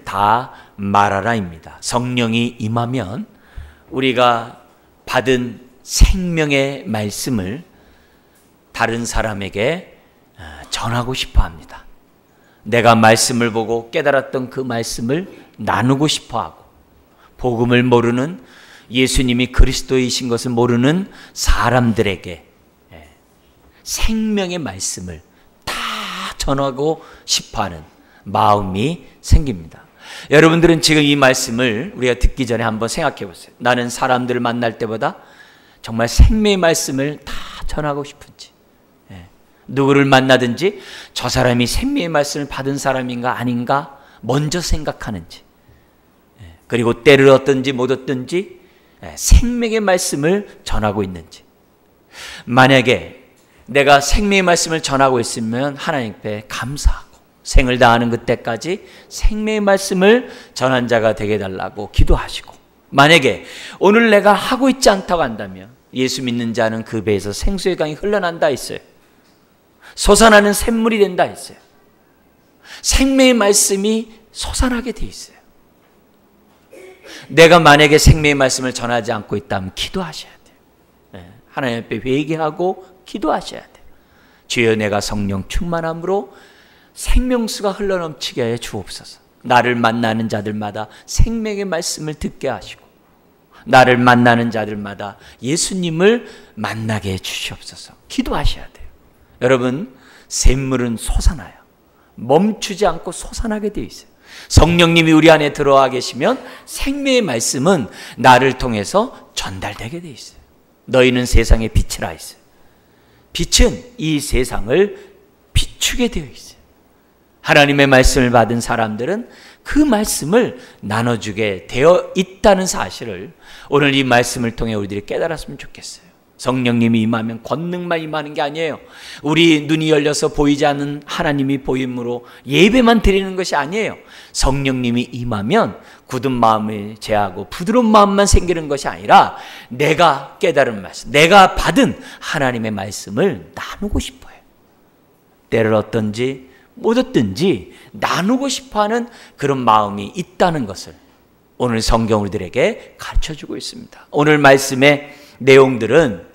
다 말하라입니다. 성령이 임하면 우리가 받은 생명의 말씀을 다른 사람에게 전하고 싶어 합니다. 내가 말씀을 보고 깨달았던 그 말씀을 나누고 싶어 하고, 복음을 모르는, 예수님이 그리스도이신 것을 모르는 사람들에게 생명의 말씀을 다 전하고 싶어 하는 마음이 생깁니다. 여러분들은 지금 이 말씀을 우리가 듣기 전에 한번 생각해 보세요. 나는 사람들을 만날 때보다 정말 생명의 말씀을 다 전하고 싶은지, 누구를 만나든지 저 사람이 생명의 말씀을 받은 사람인가 아닌가 먼저 생각하는지, 그리고 때를 얻든지 못 얻든지 생명의 말씀을 전하고 있는지. 만약에 내가 생명의 말씀을 전하고 있으면 하나님 앞에 감사하고 생을 다하는 그때까지 생명의 말씀을 전한 자가 되게 해달라고 기도하시고, 만약에 오늘 내가 하고 있지 않다고 한다면 예수 믿는 자는 그 배에서 생수의 강이 흘러난다 했어요. 솟아나는 샘물이 된다 했어요. 생명의 말씀이 솟아나게 돼 있어요. 내가 만약에 생명의 말씀을 전하지 않고 있다면 기도하셔야 돼요. 하나님 앞에 회개하고 기도하셔야 돼요. 주여, 내가 성령 충만함으로 생명수가 흘러넘치게 하여 주옵소서. 나를 만나는 자들마다 생명의 말씀을 듣게 하시고, 나를 만나는 자들마다 예수님을 만나게 해 주시옵소서. 기도하셔야 돼요. 여러분, 샘물은 솟아나요. 멈추지 않고 솟아나게 되어 있어요. 성령님이 우리 안에 들어와 계시면 생명의 말씀은 나를 통해서 전달되게 되어 있어요. 너희는 세상의 빛이라 했어요. 빛은 이 세상을 비추게 되어 있어요. 하나님의 말씀을 받은 사람들은 그 말씀을 나눠주게 되어 있다는 사실을 오늘 이 말씀을 통해 우리들이 깨달았으면 좋겠어요. 성령님이 임하면 권능만 임하는 게 아니에요. 우리 눈이 열려서 보이지 않는 하나님이 보임으로 예배만 드리는 것이 아니에요. 성령님이 임하면 굳은 마음을 제하고 부드러운 마음만 생기는 것이 아니라 내가 깨달은 말씀, 내가 받은 하나님의 말씀을 나누고 싶어요. 때를 얻든지 못 얻든지 나누고 싶어하는 그런 마음이 있다는 것을 오늘 성경 우리들에게 가르쳐주고 있습니다. 오늘 말씀의 내용들은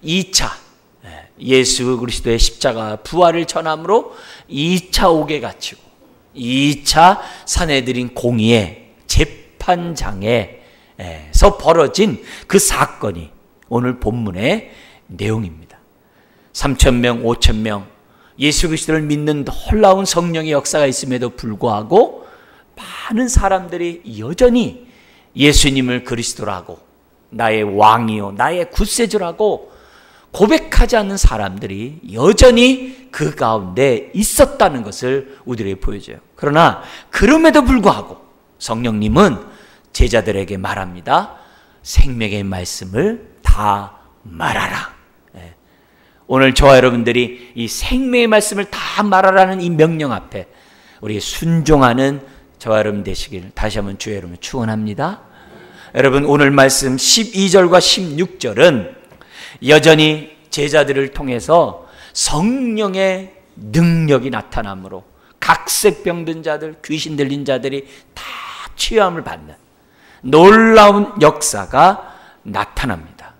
2차 예수 그리스도의 십자가 부활을 전함으로 2차 옥에 갇히고 2차 산헤드린 공의의 재판장에서 벌어진 그 사건이 오늘 본문의 내용입니다. 3,000명, 5,000명 예수 그리스도를 믿는 놀라운 성령의 역사가 있음에도 불구하고 많은 사람들이 여전히 예수님을 그리스도라고, 나의 왕이요 나의 구세주라고 고백하지 않는 사람들이 여전히 그 가운데 있었다는 것을 우리에게 보여줘요. 그러나 그럼에도 불구하고 성령님은 제자들에게 말합니다. 생명의 말씀을 다 말하라. 오늘 저와 여러분들이 이 생명의 말씀을 다 말하라는 이 명령 앞에 우리 순종하는 저와 여러분 되시길 다시 한번 주의 이름으로 축원합니다. 여러분, 오늘 말씀 12절과 16절은 여전히 제자들을 통해서 성령의 능력이 나타나므로 각색 병든 자들, 귀신 들린 자들이 다 치유함을 받는 놀라운 역사가 나타납니다.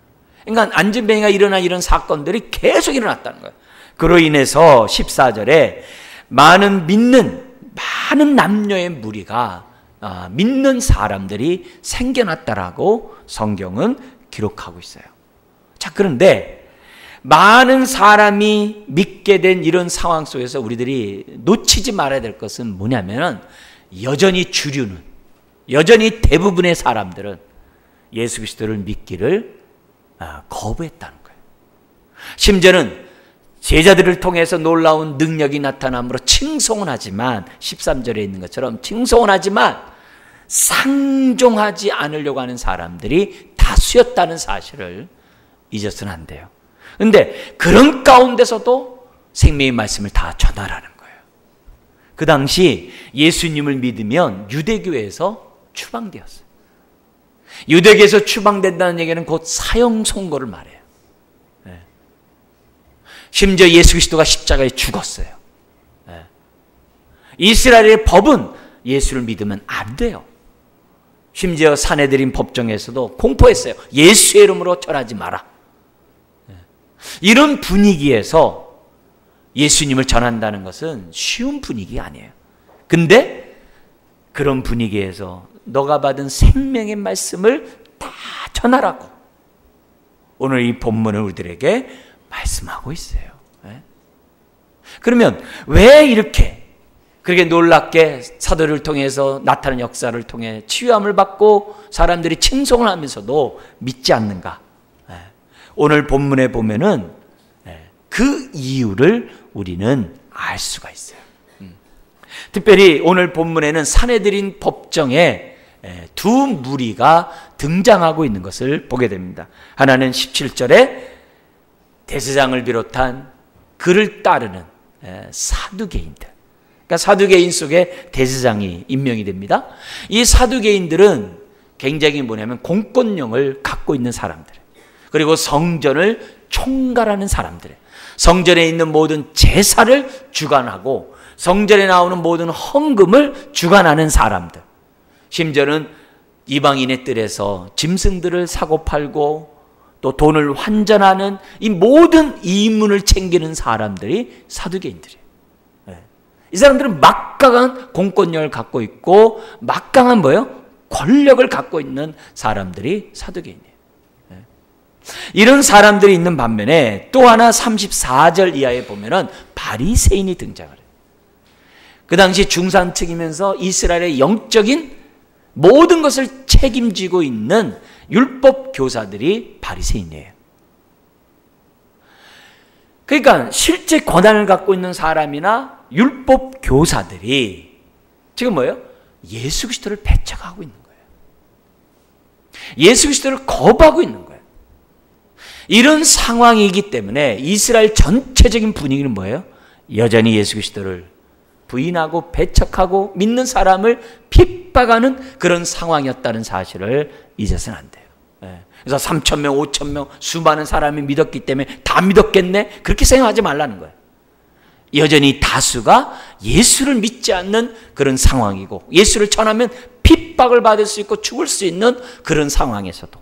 그러니까 안진뱅이가 일어난 이런 사건들이 계속 일어났다는 거예요. 그로 인해서 14절에 많은 남녀의 무리가 믿는 사람들이 생겨났다라고 성경은 기록하고 있어요. 자, 그런데 많은 사람이 믿게 된 이런 상황 속에서 우리들이 놓치지 말아야 될 것은 뭐냐면 여전히 주류는, 여전히 대부분의 사람들은 예수 그리스도를 믿기를 거부했다는 거예요. 심지어는 제자들을 통해서 놀라운 능력이 나타남으로 칭송은 하지만 13절에 있는 것처럼 칭송은 하지만 상종하지 않으려고 하는 사람들이 다수였다는 사실을 잊어서는 안 돼요. 그런데 그런 가운데서도 생명의 말씀을 다 전하라는 거예요. 그 당시 예수님을 믿으면 유대교에서 추방되었어요. 유대교에서 추방된다는 얘기는 곧 사형 선고를 말해요. 심지어 예수 그리스도가 십자가에 죽었어요. 이스라엘의 법은 예수를 믿으면 안 돼요. 심지어 사내들인 법정에서도 공포했어요. 예수의 이름으로 절하지 마라. 이런 분위기에서 예수님을 전한다는 것은 쉬운 분위기가 아니에요. 근데 그런 분위기에서 너가 받은 생명의 말씀을 다 전하라고 오늘 이 본문을 우리들에게 말씀하고 있어요. 그러면 왜 이렇게 그렇게 놀랍게 사도를 통해서 나타나는 역사를 통해 치유함을 받고 사람들이 칭송을 하면서도 믿지 않는가? 오늘 본문에 보면은 그 이유를 우리는 알 수가 있어요. 특별히 오늘 본문에는 사내들인 법정에 두 무리가 등장하고 있는 것을 보게 됩니다. 하나는 17절에 대제사장을 비롯한 그를 따르는 사두개인들. 그러니까 사두개인 속에 대제사장이 임명이 됩니다. 이 사두개인들은 굉장히 뭐냐면 공권력을 갖고 있는 사람들, 그리고 성전을 총괄하는 사람들, 성전에 있는 모든 제사를 주관하고 성전에 나오는 모든 헌금을 주관하는 사람들, 심지어는 이방인의 뜰에서 짐승들을 사고 팔고 또 돈을 환전하는 이 모든 이문을 챙기는 사람들이 사두개인들이에요. 이 사람들은 막강한 공권력을 갖고 있고 막강한 뭐예요? 권력을 갖고 있는 사람들이 사두개인이에요. 이런 사람들이 있는 반면에 또 하나 34절 이하에 보면은 바리새인이 등장을 해요. 그 당시 중산층이면서 이스라엘의 영적인 모든 것을 책임지고 있는 율법 교사들이 바리새인이에요. 그러니까 실제 권한을 갖고 있는 사람이나 율법 교사들이 지금 뭐예요? 예수 그리스도를 배척하고 있는 거예요. 예수 그리스도를 거부하고 있는 거예요. 이런 상황이기 때문에 이스라엘 전체적인 분위기는 뭐예요? 여전히 예수 그리스도를 부인하고 배척하고 믿는 사람을 핍박하는 그런 상황이었다는 사실을 잊어서는 안 돼요. 그래서 3,000명, 5,000명 수많은 사람이 믿었기 때문에 다 믿었겠네? 그렇게 생각하지 말라는 거예요. 여전히 다수가 예수를 믿지 않는 그런 상황이고 예수를 전하면 핍박을 받을 수 있고 죽을 수 있는 그런 상황에서도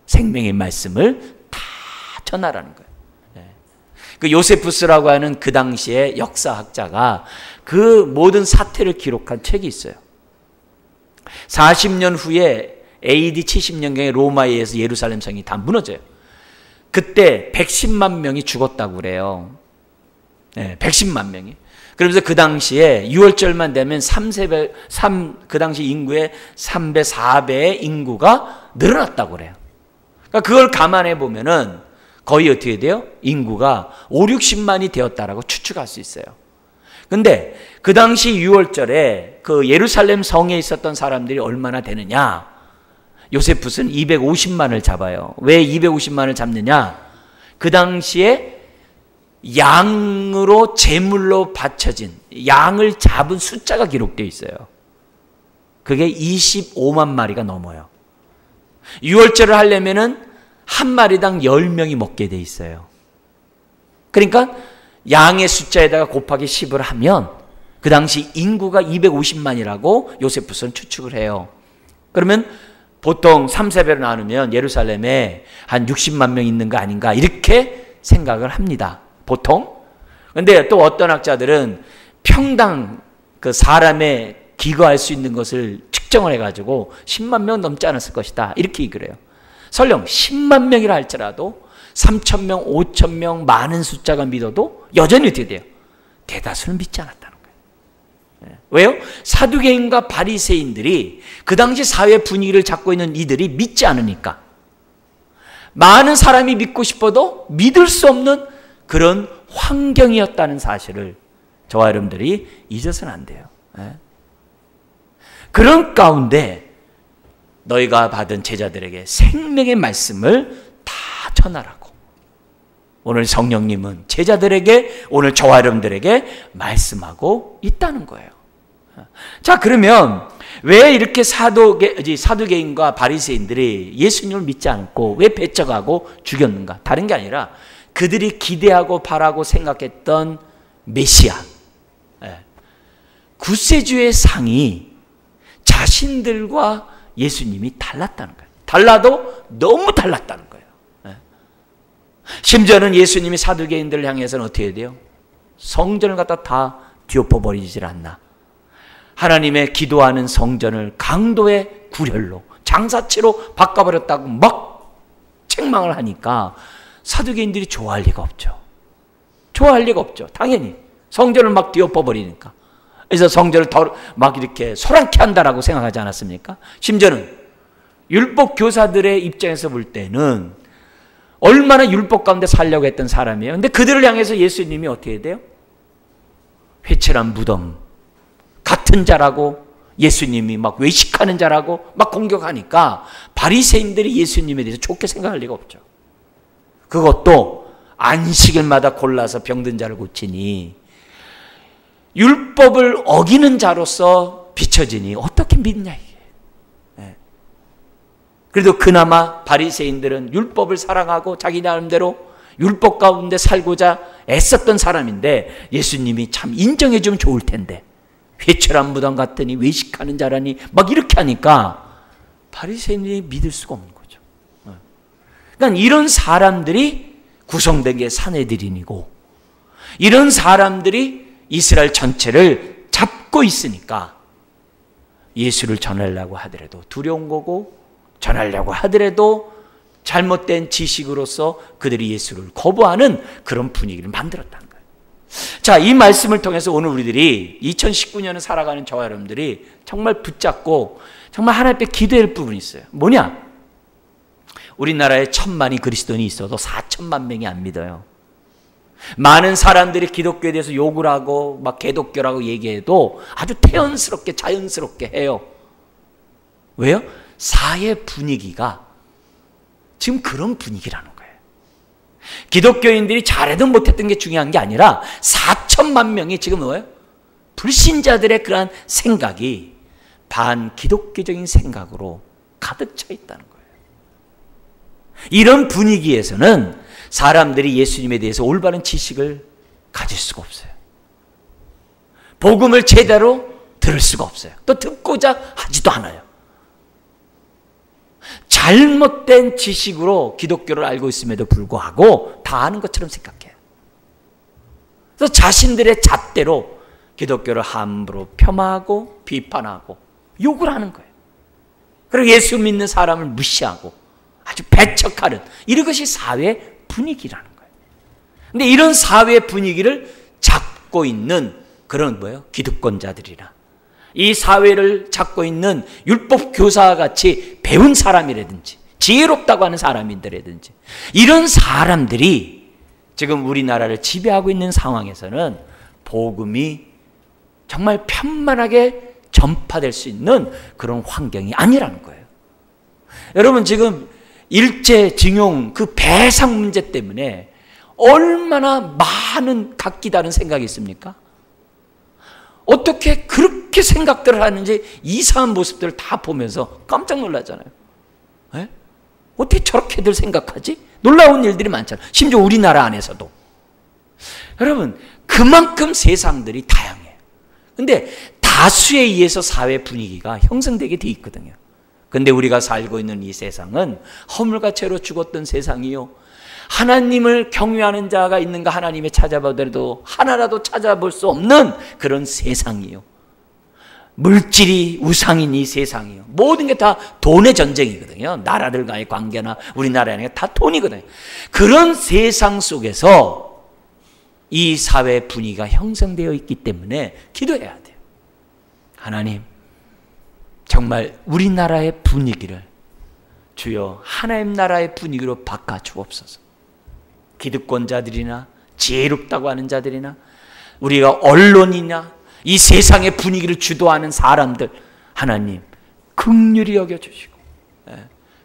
생명의 말씀을 다 전하라는 거예요. 그 요세푸스라고 하는 그 당시의 역사학자가 그 모든 사태를 기록한 책이 있어요. 40년 후에 AD 70년경에 로마에 의해서 예루살렘 성이 다 무너져요. 그때 110만 명이 죽었다고 그래요. 110만 명이. 그러면서 그 당시에 6월절만 되면 그 당시 인구의 3배, 4배의 인구가 늘어났다고 그래요. 그러니까 그걸 감안해 보면은 거의 어떻게 돼요? 인구가 5, 60만이 되었다라고 추측할 수 있어요. 근데 그 당시 6월절에 그 예루살렘 성에 있었던 사람들이 얼마나 되느냐? 요세푸스는 250만을 잡아요. 왜 250만을 잡느냐? 그 당시에 양으로 제물로 바쳐진 양을 잡은 숫자가 기록되어 있어요. 그게 25만 마리가 넘어요. 6월절을 하려면은 한 마리당 10명이 먹게 돼 있어요. 그러니까 양의 숫자에다가 곱하기 10을 하면 그 당시 인구가 250만이라고 요세푸스는 추측을 해요. 그러면 보통 3세배로 나누면 예루살렘에 한 60만 명 있는 거 아닌가 이렇게 생각을 합니다. 보통. 그런데 또 어떤 학자들은 평당 그 사람의 기거할 수 있는 것을 측정을 해가지고 10만 명 넘지 않았을 것이다 이렇게 얘기를 해요. 설령 10만 명이라 할지라도 3,000명, 5,000명 많은 숫자가 믿어도 여전히 어떻게 돼요? 대다수는 믿지 않았다는 거예요. 왜요? 사두개인과 바리새인들이 그 당시 사회 분위기를 잡고 있는 이들이 믿지 않으니까 많은 사람이 믿고 싶어도 믿을 수 없는 그런 환경이었다는 사실을 저와 여러분들이 잊어서는 안 돼요. 그런 가운데 너희가 받은 제자들에게 생명의 말씀을 다 전하라고 오늘 성령님은 제자들에게 오늘 저와 여러분들에게 말씀하고 있다는 거예요. 자, 그러면 왜 이렇게 사두개인과 바리새인들이 예수님을 믿지 않고 왜 배척하고 죽였는가? 다른 게 아니라 그들이 기대하고 바라고 생각했던 메시아, 구세주의 상이 자신들과 예수님이 달랐다는 거예요. 달라도 너무 달랐다는 거예요. 심지어는 예수님이 사두개인들을 향해서는 어떻게 해야 돼요? 성전을 갖다 다 뒤엎어버리질 않나. 하나님의 기도하는 성전을 강도의 구렬로, 장사치로 바꿔버렸다고 막 책망을 하니까 사두개인들이 좋아할 리가 없죠. 좋아할 리가 없죠. 당연히 성전을 막 뒤엎어버리니까. 그래서 성전을 막 이렇게 소란케 한다라고 생각하지 않았습니까? 심지어는 율법 교사들의 입장에서 볼 때는 얼마나 율법 가운데 살려고 했던 사람이에요. 근데 그들을 향해서 예수님이 어떻게 해야 돼요? 회칠한 무덤 같은 자라고, 예수님이 막 외식하는 자라고 막 공격하니까 바리새인들이 예수님에 대해서 좋게 생각할 리가 없죠. 그것도 안식일마다 골라서 병든 자를 고치니, 율법을 어기는 자로서 비춰지니 어떻게 믿냐 이게. 그래도 그나마 바리새인들은 율법을 사랑하고 자기 나름대로 율법 가운데 살고자 애썼던 사람인데, 예수님이 참 인정해 주면 좋을 텐데 회칠한 무덤 같으니 외식하는 자라니 막 이렇게 하니까 바리새인들이 믿을 수가 없는 거죠. 그러니까 이런 사람들이 구성된 게 산헤드린이고, 이런 사람들이 이스라엘 전체를 잡고 있으니까 예수를 전하려고 하더라도 두려운 거고, 전하려고 하더라도 잘못된 지식으로서 그들이 예수를 거부하는 그런 분위기를 만들었다는 거예요. 자, 이 말씀을 통해서 오늘 우리들이 2019년을 살아가는 저와 여러분들이 정말 붙잡고 정말 하나님 앞에 기도할 부분이 있어요. 뭐냐? 우리나라에 1,000만이 그리스도인이 있어도 4천만 명이 안 믿어요. 많은 사람들이 기독교에 대해서 욕을 하고 막 개독교라고 얘기해도 아주 태연스럽게 자연스럽게 해요. 왜요? 사회 분위기가 지금 그런 분위기라는 거예요. 기독교인들이 잘해도 못했던 게 중요한 게 아니라 4천만 명이 지금 뭐예요? 불신자들의 그러한 생각이 반기독교적인 생각으로 가득 차 있다는 거예요. 이런 분위기에서는 사람들이 예수님에 대해서 올바른 지식을 가질 수가 없어요. 복음을 제대로 들을 수가 없어요. 또 듣고자 하지도 않아요. 잘못된 지식으로 기독교를 알고 있음에도 불구하고 다 아는 것처럼 생각해요. 그래서 자신들의 잣대로 기독교를 함부로 폄하하고 비판하고 욕을 하는 거예요. 그리고 예수 믿는 사람을 무시하고 아주 배척하는, 이런 것이 사회 분위기라는 거예요. 근데 이런 사회 분위기를 잡고 있는 그런 뭐예요? 기득권자들이나 이 사회를 잡고 있는 율법 교사와 같이 배운 사람이라든지 지혜롭다고 하는 사람들이라든지, 이런 사람들이 지금 우리나라를 지배하고 있는 상황에서는 복음이 정말 편만하게 전파될 수 있는 그런 환경이 아니라는 거예요. 여러분, 지금 일제징용 그 배상 문제 때문에 얼마나 많은 각기 다른 생각이 있습니까? 어떻게 그렇게 생각들을 하는지 이상한 모습들을 다 보면서 깜짝 놀라잖아요. 에? 어떻게 저렇게들 생각하지? 놀라운 일들이 많잖아요. 심지어 우리나라 안에서도. 여러분, 그만큼 세상들이 다양해요. 근데 다수에 의해서 사회 분위기가 형성되게 돼 있거든요. 근데 우리가 살고 있는 이 세상은 허물과 죄로 죽었던 세상이요, 하나님을 경외하는 자가 있는가 하나님의 찾아보더라도 하나라도 찾아볼 수 없는 그런 세상이요, 물질이 우상인 이 세상이요, 모든 게 다 돈의 전쟁이거든요. 나라들과의 관계나 우리나라에 다 돈이거든요. 그런 세상 속에서 이 사회 분위기가 형성되어 있기 때문에 기도해야 돼요. 하나님, 정말 우리나라의 분위기를 주여 하나님 나라의 분위기로 바꿔 주옵소서. 기득권자들이나 지혜롭다고 하는 자들이나 우리가 언론이나 이 세상의 분위기를 주도하는 사람들, 하나님 긍휼히 여겨주시고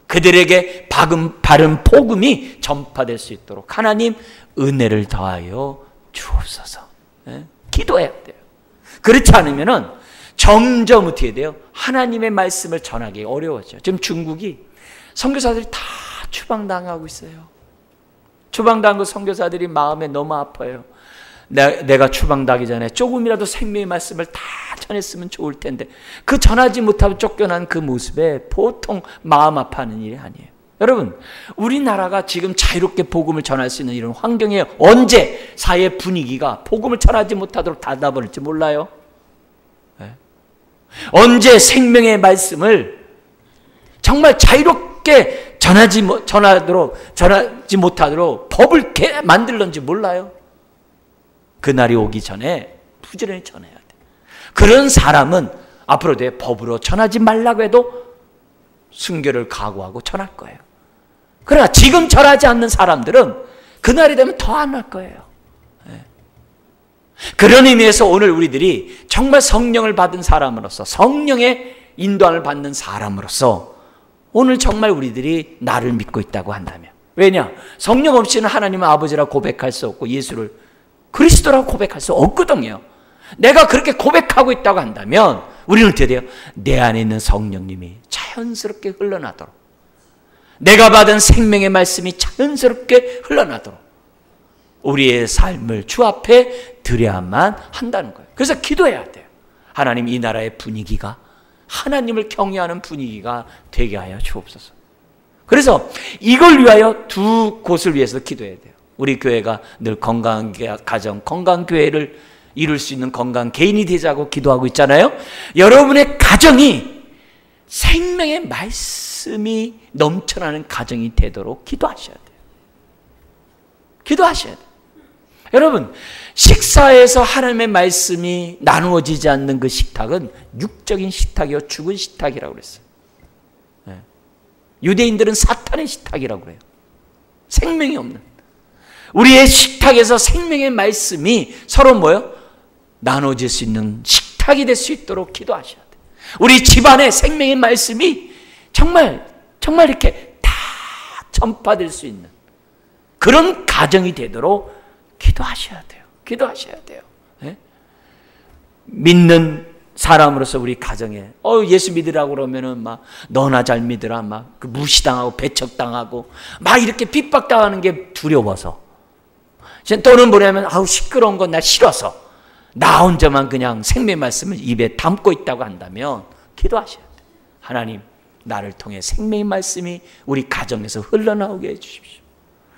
그들에게 바른 복음이 전파될 수 있도록 하나님 은혜를 더하여 주옵소서. 기도해야 돼요. 그렇지 않으면은 점점 어떻게 돼요? 하나님의 말씀을 전하기 어려워져요. 지금 중국이 선교사들이 다 추방당하고 있어요. 추방당한 그 선교사들이 마음에 너무 아파요. 내가 추방당하기 전에 조금이라도 생명의 말씀을 다 전했으면 좋을 텐데 그 전하지 못하고 쫓겨난 그 모습에 보통 마음 아파하는 일이 아니에요. 여러분, 우리나라가 지금 자유롭게 복음을 전할 수 있는 이런 환경에 언제 사회 분위기가 복음을 전하지 못하도록 닫아버릴지 몰라요. 네. 언제 생명의 말씀을 정말 자유롭게 전하지 못하도록 법을 만들는지 몰라요. 그날이 오기 전에 부지런히 전해야 돼. 그런 사람은 앞으로 내 법으로 전하지 말라고 해도 순교를 각오하고 전할 거예요. 그러나 지금 전하지 않는 사람들은 그날이 되면 더 안 할 거예요. 네. 그런 의미에서 오늘 우리들이 정말 성령을 받은 사람으로서, 성령의 인도함을 받는 사람으로서 오늘 정말 우리들이 나를 믿고 있다고 한다면, 왜냐? 성령 없이는 하나님은 아버지라 고백할 수 없고 예수를 그리스도라고 고백할 수 없거든요. 내가 그렇게 고백하고 있다고 한다면 우리는 어떻게 돼요? 내 안에 있는 성령님이 자연스럽게 흘러나도록, 내가 받은 생명의 말씀이 자연스럽게 흘러나도록 우리의 삶을 주 앞에 드려야만 한다는 거예요. 그래서 기도해야 돼요. 하나님, 이 나라의 분위기가 하나님을 경외하는 분위기가 되게 하여 주옵소서. 그래서 이걸 위하여 두 곳을 위해서 기도해야 돼요. 우리 교회가 늘 건강한 가정, 건강한 교회를 이룰 수 있는 건강한 개인이 되자고 기도하고 있잖아요. 여러분의 가정이 생명의 말씀이 넘쳐나는 가정이 되도록 기도하셔야 돼요. 기도하셔야 돼요. 여러분, 식사에서 하나님의 말씀이 나누어지지 않는 그 식탁은 육적인 식탁이요, 죽은 식탁이라고 그랬어요. 네. 유대인들은 사탄의 식탁이라고 그래요. 생명이 없는. 우리의 식탁에서 생명의 말씀이 서로 뭐요? 나눠질 수 있는 식탁이 될 수 있도록 기도하셔야 돼요. 우리 집안에 생명의 말씀이 정말 이렇게 다 전파될 수 있는 그런 가정이 되도록 기도하셔야 돼요. 기도하셔야 돼요. 네? 믿는 사람으로서 우리 가정에 예수 믿으라고 그러면은 막 너나 잘 믿으라 막 무시당하고 배척당하고 막 이렇게 핍박당하는 게 두려워서, 또는 뭐냐면 시끄러운 건 나 싫어서 나 혼자만 그냥 생명의 말씀을 입에 담고 있다고 한다면 기도하셔야 돼요. 하나님, 나를 통해 생명의 말씀이 우리 가정에서 흘러나오게 해주십시오.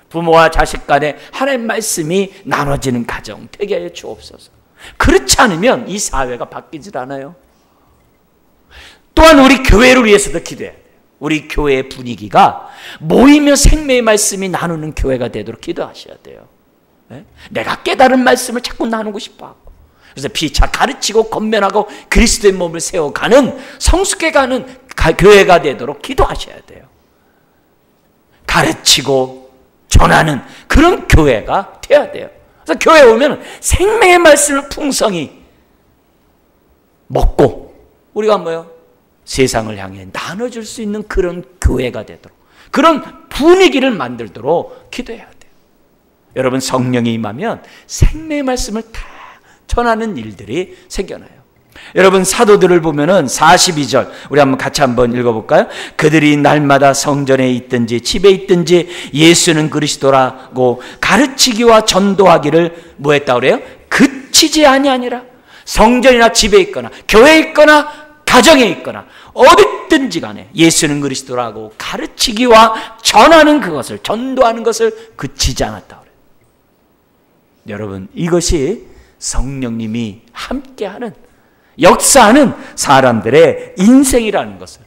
부모와 자식 간에 하나님의 말씀이 나눠지는 가정 되게 해 주옵소서. 그렇지 않으면 이 사회가 바뀌질 않아요. 또한 우리 교회를 위해서도 기도해야 돼요. 우리 교회의 분위기가 모이며 생명의 말씀이 나누는 교회가 되도록 기도하셔야 돼요. 네? 내가 깨달은 말씀을 자꾸 나누고 싶어하고, 그래서 피차 가르치고 건면하고 그리스도의 몸을 세워가는 성숙해 가는 교회가 되도록 기도하셔야 돼요. 가르치고 전하는 그런 교회가 돼야 돼요. 그래서 교회에 오면 생명의 말씀을 풍성히 먹고 우리가 뭐요? 세상을 향해 나눠줄 수 있는 그런 교회가 되도록, 그런 분위기를 만들도록 기도해야 돼요. 여러분, 성령이 임하면 생명의 말씀을 다 전하는 일들이 생겨나요. 여러분, 사도들을 보면은 42절 우리 같이 한번 읽어볼까요? 그들이 날마다 성전에 있든지 집에 있든지 예수는 그리스도라고 가르치기와 전도하기를 뭐 했다고 그래요? 그치지 아니하니라. 성전이나 집에 있거나 교회에 있거나 가정에 있거나 어디든지 간에 예수는 그리스도라고 가르치기와 전하는 그것을, 전도하는 것을 그치지 않았다고 그래요. 여러분, 이것이 성령님이 함께하는, 역사하는 사람들의 인생이라는 것을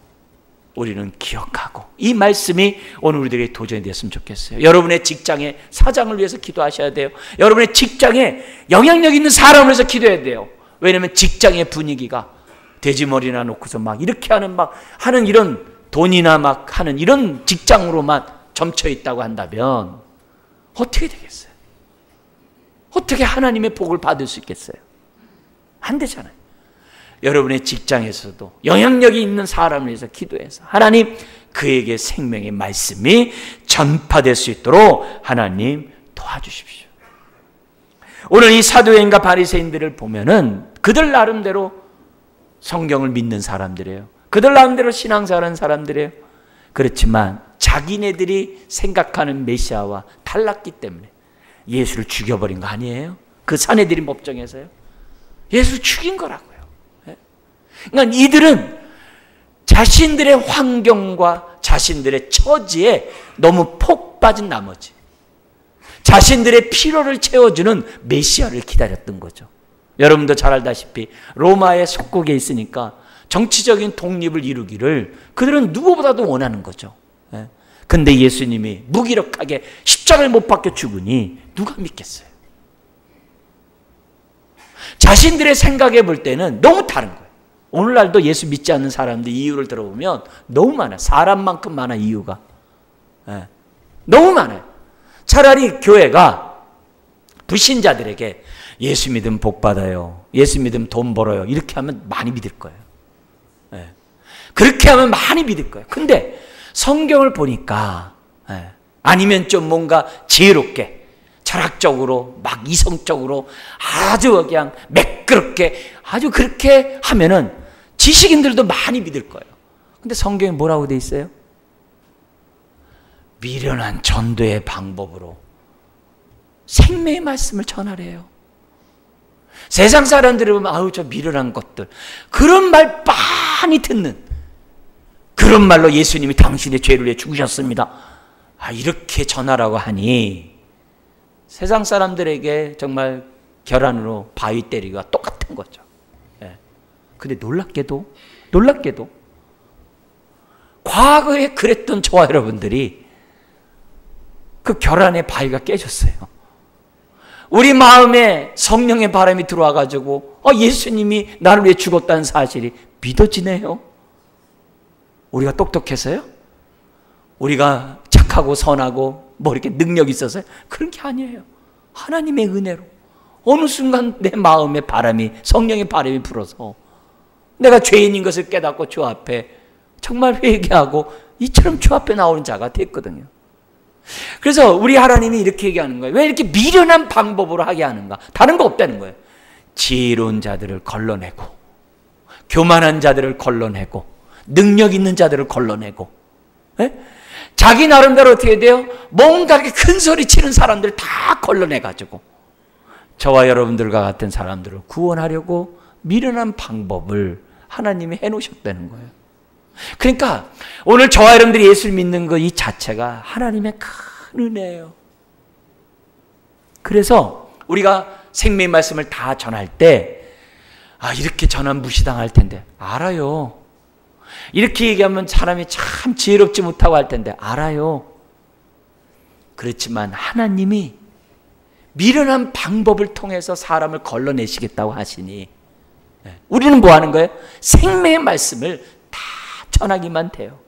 우리는 기억하고, 이 말씀이 오늘 우리들에게 도전이 되었으면 좋겠어요. 여러분의 직장의 사장을 위해서 기도하셔야 돼요. 여러분의 직장에 영향력 있는 사람을 위해서 기도해야 돼요. 왜냐하면 직장의 분위기가 돼지머리나 놓고서 막 이렇게 하는 이런 돈이나 막 하는 이런 직장으로만 점쳐 있다고 한다면 어떻게 되겠어요? 어떻게 하나님의 복을 받을 수 있겠어요? 안 되잖아요. 여러분의 직장에서도 영향력이 있는 사람을 위해서 기도해서 하나님, 그에게 생명의 말씀이 전파될 수 있도록 하나님 도와주십시오. 오늘 이 사도행과 바리새인들을 보면은 그들 나름대로 성경을 믿는 사람들이에요. 그들 나름대로 신앙생활하는 사람들이에요. 그렇지만 자기네들이 생각하는 메시아와 달랐기 때문에 예수를 죽여버린 거 아니에요? 그 사내들인 법정에서요. 예수 죽인 거라고요. 그러니까 이들은 자신들의 환경과 자신들의 처지에 너무 폭 빠진 나머지 자신들의 필요를 채워주는 메시아를 기다렸던 거죠. 여러분도 잘 알다시피 로마의 속국에 있으니까 정치적인 독립을 이루기를 그들은 누구보다도 원하는 거죠. 근데 예수님이 무기력하게 십자가를 못 박혀 죽으니 누가 믿겠어요? 자신들의 생각해 볼 때는 너무 다른 거예요. 오늘날도 예수 믿지 않는 사람들 이유를 들어보면 너무 많아요. 사람만큼 많아 이유가. 너무 많아요. 차라리 교회가 불신자들에게 예수 믿으면 복 받아요. 예수 믿으면 돈 벌어요. 이렇게 하면 많이 믿을 거예요. 그렇게 하면 많이 믿을 거예요. 근데 성경을 보니까 아니면 좀 뭔가 지혜롭게 철학적으로 막 이성적으로 아주 그냥 매끄럽게 아주 그렇게 하면은 지식인들도 많이 믿을 거예요. 근데 성경에 뭐라고 돼 있어요? 미련한 전도의 방법으로 생명의 말씀을 전하래요. 세상 사람들이 보면 아우 저 미련한 것들 그런 말 많이 듣는 그런 말로 예수님이 당신의 죄를 위해 죽으셨습니다. 이렇게 전하라고 하니 세상 사람들에게 정말 결안으로 바위 때리기가 똑같은 거죠. 근데 놀랍게도 과거에 그랬던 저와 여러분들이 그 결안의 바위가 깨졌어요. 우리 마음에 성령의 바람이 들어와 가지고 예수님이 나를 위해 죽었다는 사실이 믿어지네요. 우리가 똑똑해서요? 우리가 착하고 선하고 뭐 이렇게 능력이 있어서요? 그런 게 아니에요. 하나님의 은혜로 어느 순간 내 마음에 바람이 성령의 바람이 불어서 내가 죄인인 것을 깨닫고 주 앞에 정말 회개하고 이처럼 주 앞에 나오는 자가 됐거든요. 그래서 우리 하나님이 이렇게 얘기하는 거예요. 왜 이렇게 미련한 방법으로 하게 하는가? 다른 거 없다는 거예요. 지혜로운 자들을 걸러내고 교만한 자들을 걸러내고 능력 있는 자들을 걸러내고 자기 나름대로 어떻게 돼요? 뭔가 이렇게 큰 소리 치는 사람들 다 걸러내가지고 저와 여러분들과 같은 사람들을 구원하려고 미련한 방법을 하나님이 해놓으셨다는 거예요. 그러니까 오늘 저와 여러분들이 예수를 믿는 것 이 자체가 하나님의 큰 은혜예요. 그래서 우리가 생명의 말씀을 다 전할 때 이렇게 전하면 무시당할 텐데 알아요. 이렇게 얘기하면 사람이 참 지혜롭지 못하고 할 텐데 알아요. 그렇지만 하나님이 미련한 방법을 통해서 사람을 걸러내시겠다고 하시니 우리는 뭐 하는 거예요? 생명의 말씀을 다 전하기만 돼요.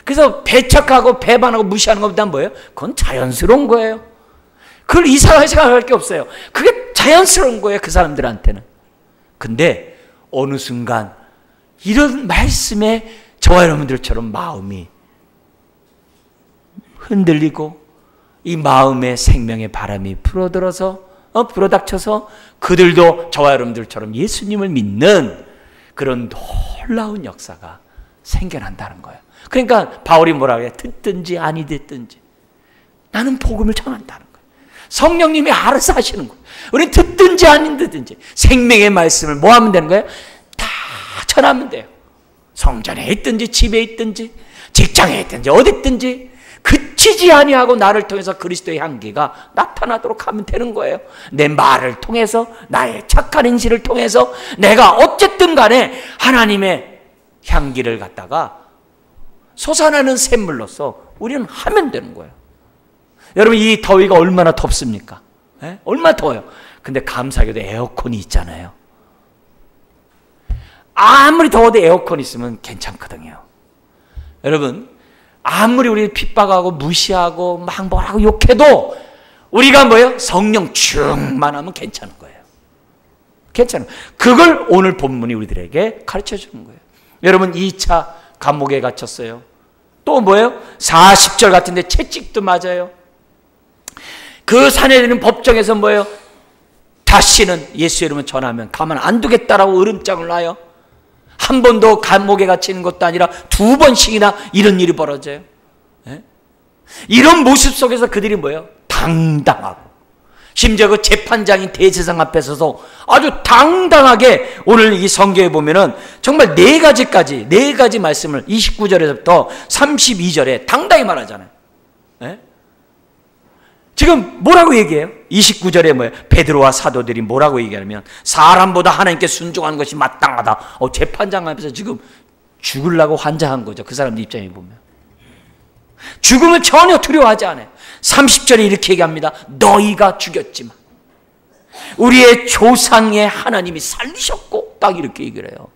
그래서 배척하고 배반하고 무시하는 것보다 뭐예요? 그건 자연스러운 거예요. 그걸 이상하게 생각할 게 없어요. 그게 자연스러운 거예요. 그 사람들한테는. 근데 어느 순간 이런 말씀에 저와 여러분들처럼 마음이 흔들리고 이 마음에 생명의 바람이 불어닥쳐서 그들도 저와 여러분들처럼 예수님을 믿는 그런 놀라운 역사가 생겨난다는 거예요. 그러니까 바울이 뭐라고 해요? 듣든지 아니 듣든지 나는 복음을 전한다는 거예요. 성령님이 알아서 하시는 거예요. 우리는 듣든지 아니 듣든지 생명의 말씀을 뭐 하면 되는 거예요? 다 전하면 돼요. 성전에 있든지 집에 있든지 직장에 있든지 어디 있든지 그치지 아니하고 나를 통해서 그리스도의 향기가 나타나도록 하면 되는 거예요. 내 말을 통해서 나의 착한 행실을 통해서 내가 어쨌든 간에 하나님의 향기를 갖다가 솟아나는 샘물로서 우리는 하면 되는 거예요. 여러분 이 더위가 얼마나 덥습니까? 얼마나 더워요. 근데 감사하게도 에어컨이 있잖아요. 아무리 더워도 에어컨 있으면 괜찮거든요. 여러분 아무리 우리 핍박하고 무시하고 막 뭐라고 욕해도 우리가 뭐예요? 성령 충만하면 괜찮은 거예요. 괜찮은 거예요. 그걸 오늘 본문이 우리들에게 가르쳐 주는 거예요. 여러분 2차 감옥에 갇혔어요. 또 뭐예요? 40절 같은데 채찍도 맞아요. 그 사내들은 법정에서 뭐예요? 다시는 예수의 이름을 전하면 가만 안 두겠다라고 으름장을 놔요. 한 번도 감옥에 갇히는 것도 아니라 2번씩이나 이런 일이 벌어져요. 이런 모습 속에서 그들이 뭐예요? 당당하고 심지어 그 재판장인 대제사장 앞에 서서 아주 당당하게 오늘 이 성경에 보면은 정말 네 가지 말씀을 29절에서부터 32절에 당당히 말하잖아요. 네? 지금 뭐라고 얘기해요? 29절에 뭐예요? 베드로와 사도들이 뭐라고 얘기하냐면 사람보다 하나님께 순종하는 것이 마땅하다. 재판장 앞에서 지금 죽으려고 환장한 거죠. 그 사람들 입장에 보면. 죽음을 전혀 두려워하지 않아요. 30절에 이렇게 얘기합니다. 너희가 죽였지만 우리의 조상의 하나님이 살리셨고, 딱 이렇게 얘기를 해요.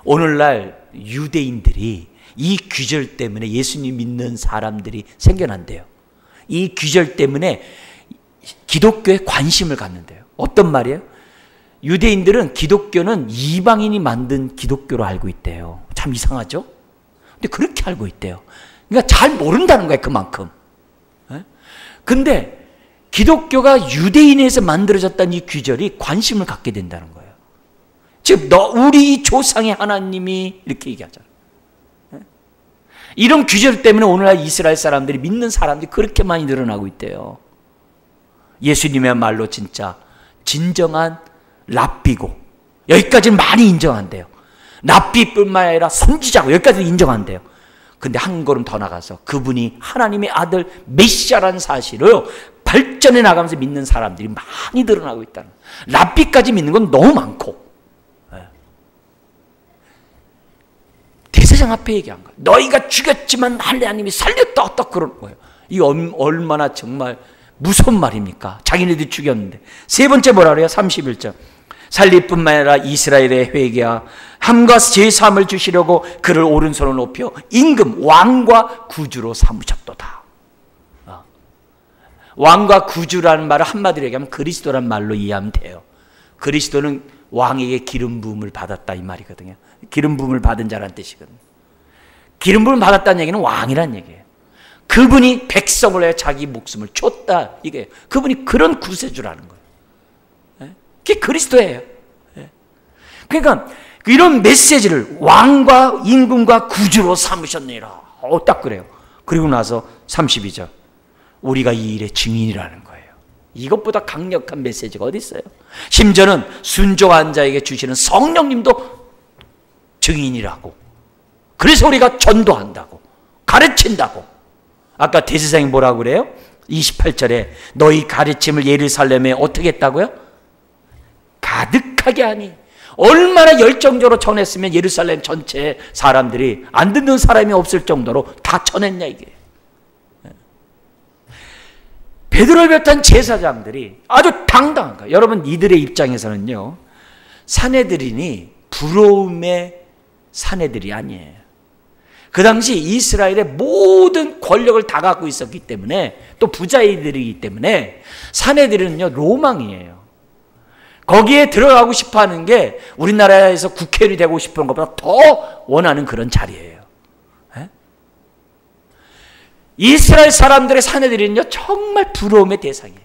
오늘날 유대인들이 이 규절 때문에 예수님 믿는 사람들이 생겨난대요. 이 규절 때문에 기독교에 관심을 갖는데요. 어떤 말이에요? 유대인들은 기독교는 이방인이 만든 기독교로 알고 있대요. 참 이상하죠? 근데 그렇게 알고 있대요. 그러니까 잘 모른다는 거예요, 그만큼. 근데 기독교가 유대인에서 만들어졌다는 이 규절이 관심을 갖게 된다는 거예요. 즉, 우리 조상의 하나님이 이렇게 얘기하잖아요. 이런 규절 때문에 오늘날 이스라엘 사람들이 믿는 사람들이 그렇게 많이 늘어나고 있대요. 예수님의 말로 진짜 진정한 랍비고, 여기까지는 많이 인정한대요. 랍비뿐만 아니라 선지자고, 여기까지 인정한대요. 근데 한 걸음 더 나가서 그분이 하나님의 아들 메시아라는 사실을 발전해 나가면서 믿는 사람들이 많이 늘어나고 있다는 거예요. 랍비까지 믿는 건 너무 많고, 대제사장 앞에 얘기한 거예요. 너희가 죽였지만 하나님이 살렸다, 딱 그런 거예요. 이 얼마나 정말 무서운 말입니까? 자기네들이 죽였는데. 세 번째 뭐라 그래요? 31절. 살릴뿐만 아니라 이스라엘의 회개와 함과 제사함을 주시려고 그를 오른손을 높여 임금 왕과 구주로 삼으셨도다. 왕과 구주라는 말을 한마디로 얘기하면 그리스도란 말로 이해하면 돼요. 그리스도는 왕에게 기름 부음을 받았다, 이 말이거든요. 기름 부음을 받은 자라는 뜻이거든요. 기름 부음을 받았다는 얘기는 왕이란 얘기예요. 그분이 백성을 위해 자기 목숨을 줬다, 이게 그분이 그런 구세주라는 거예요. 그게 그리스도예요. 그러니까 이런 메시지를 왕과 임금과 구주로 삼으셨느니라. 딱 그래요. 그리고 나서 32절. 우리가 이 일의 증인이라는 거예요. 이것보다 강력한 메시지가 어디 있어요? 심지어는 순종한 자에게 주시는 성령님도 증인이라고. 그래서 우리가 전도한다고, 가르친다고. 아까 대제사장이 뭐라고 그래요? 28절에 너희 가르침을 예루살렘에 어떻게 했다고요? 가득하게 하니. 얼마나 열정적으로 전했으면 예루살렘 전체 사람들이 안 듣는 사람이 없을 정도로 다 전했냐, 이게. 베드로를 비롯한 제사장들이 아주 당당한 거예요. 여러분, 이들의 입장에서는요, 사내들이니 부러움의 사내들이 아니에요. 그 당시 이스라엘의 모든 권력을 다 갖고 있었기 때문에, 또 부자이들이기 때문에 사내들은요 로망이에요. 거기에 들어가고 싶어하는 게 우리나라에서 국회의원이 되고 싶은 것보다 더 원하는 그런 자리예요. 이스라엘 사람들의 사내들은요 정말 부러움의 대상이에요.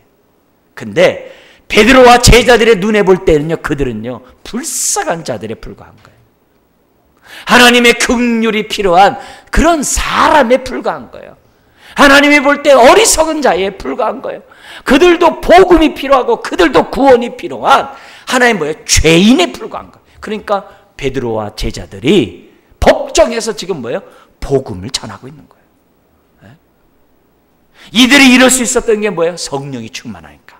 근데 베드로와 제자들의 눈에 볼 때는요, 그들은요 불쌍한 자들에 불과한 거예요. 하나님의 긍휼이 필요한 그런 사람에 불과한 거예요. 하나님이 볼 때 어리석은 자에 불과한 거예요. 그들도 복음이 필요하고 그들도 구원이 필요한 하나의 뭐예요? 죄인에 불과한 거예요. 그러니까 베드로와 제자들이 법정에서 지금 뭐예요? 복음을 전하고 있는 거예요. 이들이 이럴 수 있었던 게 뭐예요? 성령이 충만하니까.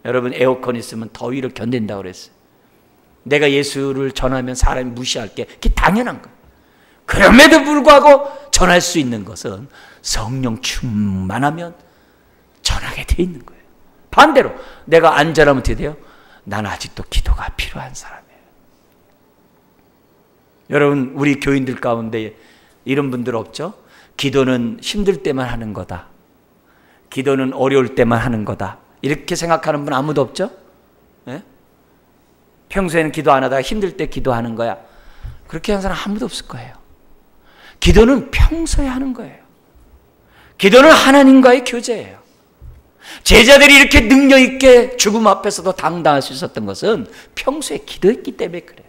여러분, 에어컨 있으면 더위를 견딘다고 그랬어요. 내가 예수를 전하면 사람이 무시할게. 그게 당연한 거예요. 그럼에도 불구하고 전할 수 있는 것은 성령 충만하면 전하게 돼 있는 거예요. 반대로 내가 안 전하면 어떻게 돼요? 난 아직도 기도가 필요한 사람이에요. 여러분, 우리 교인들 가운데 이런 분들 없죠? 기도는 힘들 때만 하는 거다. 기도는 어려울 때만 하는 거다. 이렇게 생각하는 분 아무도 없죠? 네? 평소에는 기도 안 하다가 힘들 때 기도하는 거야. 그렇게 하는 사람 아무도 없을 거예요. 기도는 평소에 하는 거예요. 기도는 하나님과의 교제예요. 제자들이 이렇게 능력 있게 죽음 앞에서도 당당할 수 있었던 것은 평소에 기도했기 때문에 그래요.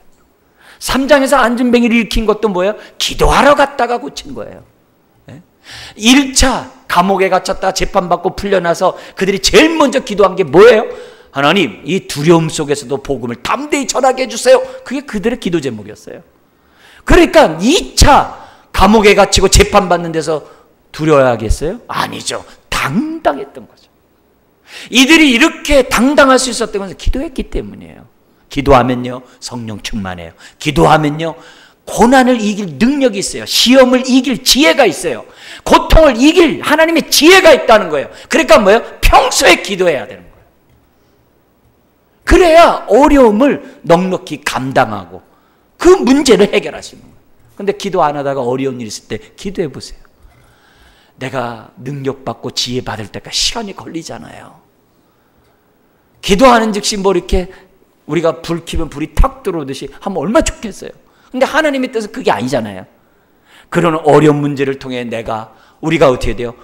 3장에서 안진뱅이를 일으킨 것도 뭐예요? 기도하러 갔다가 고친 거예요. 1차 감옥에 갇혔다가 재판받고 풀려나서 그들이 제일 먼저 기도한 게 뭐예요? 하나님, 이 두려움 속에서도 복음을 담대히 전하게 해주세요. 그게 그들의 기도 제목이었어요. 그러니까 2차 감옥에 갇히고 재판받는 데서 두려워하겠어요? 아니죠. 당당했던 거죠. 이들이 이렇게 당당할 수 있었던 것은 기도했기 때문이에요. 기도하면요, 성령 충만해요. 기도하면요, 고난을 이길 능력이 있어요. 시험을 이길 지혜가 있어요. 고통을 이길 하나님의 지혜가 있다는 거예요. 그러니까 뭐예요? 평소에 기도해야 되는 거예요. 그래야 어려움을 넉넉히 감당하고 그 문제를 해결하시는 거예요. 근데 기도 안 하다가 어려운 일 있을 때 기도해 보세요. 내가 능력받고 지혜 받을 때까지 시간이 걸리잖아요. 기도하는 즉시 뭐 이렇게 우리가 불 켜면 불이 탁 들어오듯이 하면 얼마나 좋겠어요. 근데 하나님의 뜻은 그게 아니잖아요. 그런 어려운 문제를 통해 우리가 어떻게 돼요?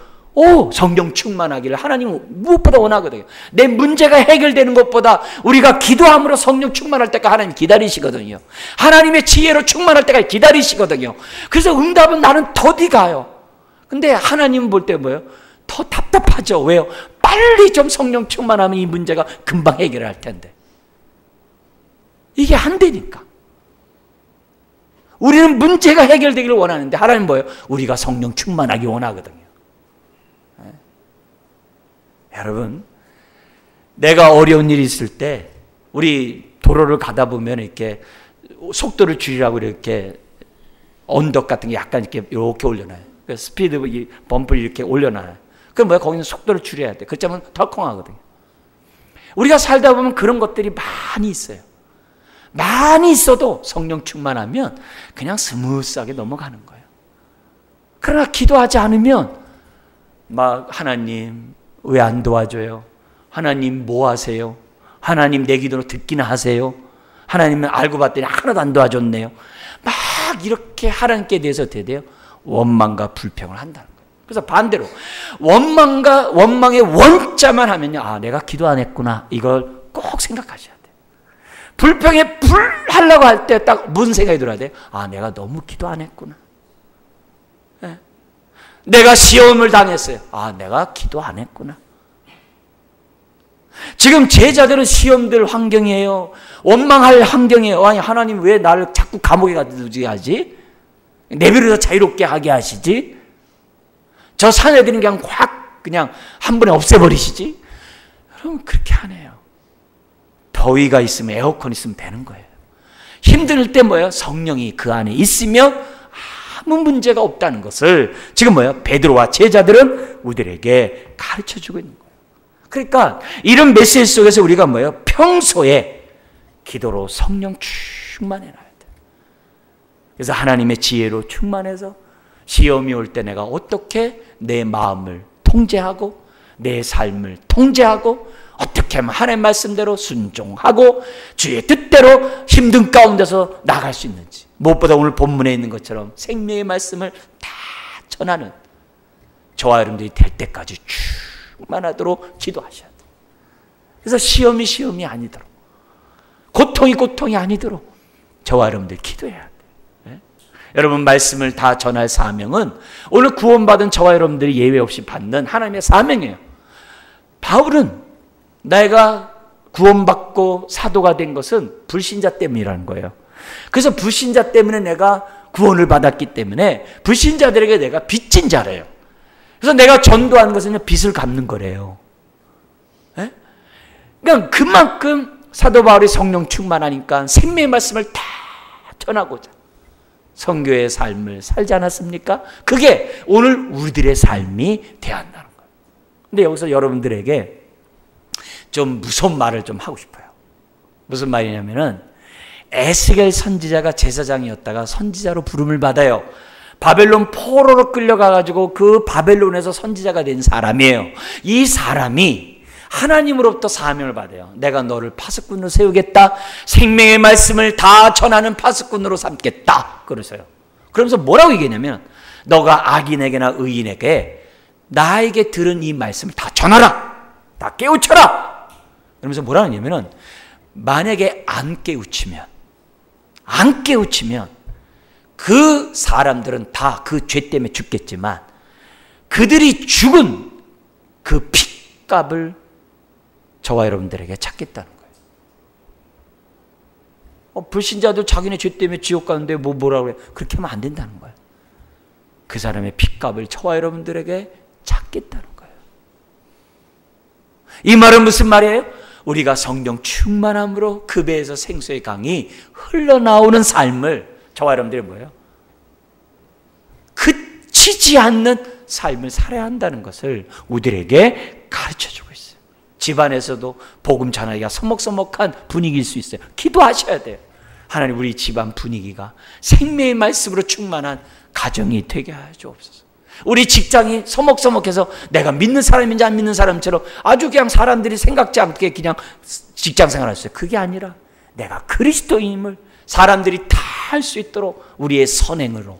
성령 충만하기를 하나님은 무엇보다 원하거든요. 내 문제가 해결되는 것보다 우리가 기도함으로 성령 충만할 때까지 하나님 기다리시거든요. 하나님의 지혜로 충만할 때까지 기다리시거든요. 그래서 응답은 나는 더디 가요. 근데 하나님 볼 때 뭐예요? 더 답답하죠. 왜요? 빨리 좀 성령 충만하면 이 문제가 금방 해결할 텐데. 이게 안 되니까. 우리는 문제가 해결되기를 원하는데 하나님 뭐예요? 우리가 성령 충만하기 원하거든요. 네? 여러분, 내가 어려운 일이 있을 때 우리 도로를 가다 보면 이렇게 속도를 줄이라고 이렇게 언덕 같은 게 약간 이렇게 올려놔요. 스피드 범프를 이렇게 올려놔요. 그럼 뭐야? 거기는 속도를 줄여야 돼. 그렇다면 덜컹하거든요. 우리가 살다 보면 그런 것들이 많이 있어요. 많이 있어도 성령 충만하면 그냥 스무스하게 넘어가는 거예요. 그러나 기도하지 않으면 막 하나님 왜 안 도와줘요? 하나님 뭐 하세요? 하나님 내 기도로 듣기나 하세요? 하나님은 알고 봤더니 하나도 안 도와줬네요. 막 이렇게 하나님께 대해서 어떻게 돼요? 원망과 불평을 한다는 거예요. 그래서 반대로 원망의 원자만 하면요, 내가 기도 안 했구나, 이걸 꼭 생각하셔야 돼요. 불평에 불하려고 할 때 딱 무슨 생각이 들어야 돼요? 내가 너무 기도 안 했구나. 네. 내가 시험을 당했어요. 내가 기도 안 했구나. 지금 제자들은 시험들 환경이에요. 원망할 환경이에요. 아니, 하나님 왜 나를 자꾸 감옥에 가두게 하지? 내버려서 자유롭게 하게 하시지? 저 사내들은 그냥 한 번에 없애버리시지? 여러분, 그렇게 안 해요. 더위가 있으면 에어컨 있으면 되는 거예요. 힘들 때 뭐예요? 성령이 그 안에 있으면 아무 문제가 없다는 것을 지금 뭐예요? 베드로와 제자들은 우리들에게 가르쳐주고 있는 거예요. 그러니까 이런 메시지 속에서 우리가 뭐예요? 평소에 기도로 성령 충만해놔야 돼요. 그래서 하나님의 지혜로 충만해서 시험이 올 때 내가 어떻게 내 마음을 통제하고 내 삶을 통제하고 어떻게 하면 하나님의 말씀대로 순종하고 주의 뜻대로 힘든 가운데서 나갈 수 있는지, 무엇보다 오늘 본문에 있는 것처럼 생명의 말씀을 다 전하는 저와 여러분들이 될 때까지 충만하도록 기도하셔야 돼요. 그래서 시험이 아니도록, 고통이 아니도록 저와 여러분들 기도해야 돼요. 네? 여러분, 말씀을 다 전할 사명은 오늘 구원받은 저와 여러분들이 예외 없이 받는 하나님의 사명이에요. 바울은 내가 구원받고 사도가 된 것은 불신자 때문이라는 거예요. 그래서 불신자 때문에 내가 구원을 받았기 때문에 불신자들에게 내가 빚진 자래요. 그래서 내가 전도한 것은 빚을 갚는 거래요. 네? 그러니까 그만큼 사도 바울이 성령 충만하니까 생명의 말씀을 다 전하고자 선교의 삶을 살지 않았습니까? 그게 오늘 우리들의 삶이 되어야 한다는 거예요. 근데 여기서 여러분들에게 좀 무서운 말을 좀 하고 싶어요. 무슨 말이냐면은 에스겔 선지자가 제사장이었다가 선지자로 부름을 받아요. 바벨론 포로로 끌려가가지고 그 바벨론에서 선지자가 된 사람이에요. 이 사람이 하나님으로부터 사명을 받아요. 내가 너를 파수꾼으로 세우겠다. 생명의 말씀을 다 전하는 파수꾼으로 삼겠다. 그러세요. 그러면서 뭐라고 얘기했냐면, 너가 악인에게나 의인에게 나에게 들은 이 말씀을 다 전하라. 다 깨우쳐라. 그러면서 뭐라 하냐면은, 만약에 안 깨우치면 그 사람들은 다 그 죄 때문에 죽겠지만 그들이 죽은 그 핏값을 저와 여러분들에게 찾겠다는 거예요. 불신자들 자기네 죄 때문에 지옥 가는데 뭐라고 그래? 그렇게 하면 안 된다는 거예요. 그 사람의 핏값을 저와 여러분들에게 찾겠다는 거예요. 이 말은 무슨 말이에요? 우리가 성령 충만함으로 그 배에서 생수의 강이 흘러나오는 삶을 저와 여러분들이 뭐예요? 그치지 않는 삶을 살아야 한다는 것을 우리에게 가르쳐주고 있어요. 집안에서도 복음 전하기가 서먹서먹한 분위기일 수 있어요. 기도하셔야 돼요. 하나님, 우리 집안 분위기가 생명의 말씀으로 충만한 가정이 되게 하여 주옵소서. 우리 직장이 서먹서먹해서 내가 믿는 사람인지 안 믿는 사람처럼 아주 그냥 사람들이 생각지 않게 그냥 직장 생활을 했어요. 그게 아니라 내가 그리스도인임을 사람들이 다 할 수 있도록 우리의 선행으로,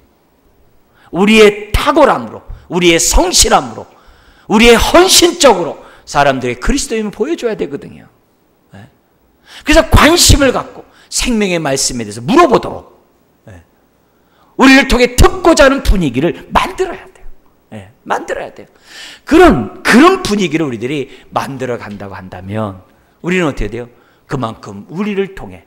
우리의 탁월함으로, 우리의 성실함으로, 우리의 헌신적으로 사람들의 그리스도임을 보여줘야 되거든요. 그래서 관심을 갖고 생명의 말씀에 대해서 물어보도록 우리를 통해 듣고자 하는 분위기를 만들어야 돼요. 만들어야 돼요. 그런 분위기를 우리들이 만들어 간다고 한다면 우리는 어떻게 돼요? 그만큼 우리를 통해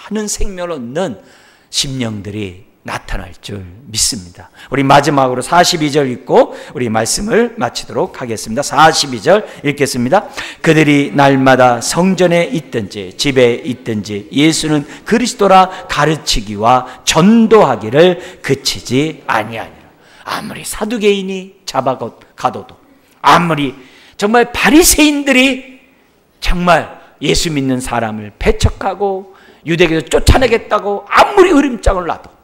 많은 생명을 얻는 심령들이 나타날 줄 믿습니다. 우리 마지막으로 42절 읽고 우리 말씀을 마치도록 하겠습니다. 42절 읽겠습니다. 그들이 날마다 성전에 있든지 집에 있든지 예수는 그리스도라 가르치기와 전도하기를 그치지 아니하니라. 아무리 사두개인이 잡아가도도, 아무리 정말 바리새인들이 정말 예수 믿는 사람을 배척하고 유대교에서 쫓아내겠다고 아무리 으름장을 놔도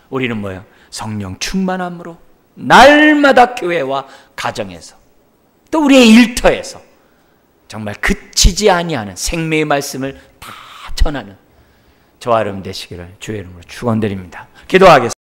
우리는 뭐예요? 성령 충만함으로 날마다 교회와 가정에서 또 우리의 일터에서 정말 그치지 아니하는 생명의 말씀을 다 전하는 저와 여러분 되시기를 주의 이름으로 축원드립니다. 기도하겠습니다.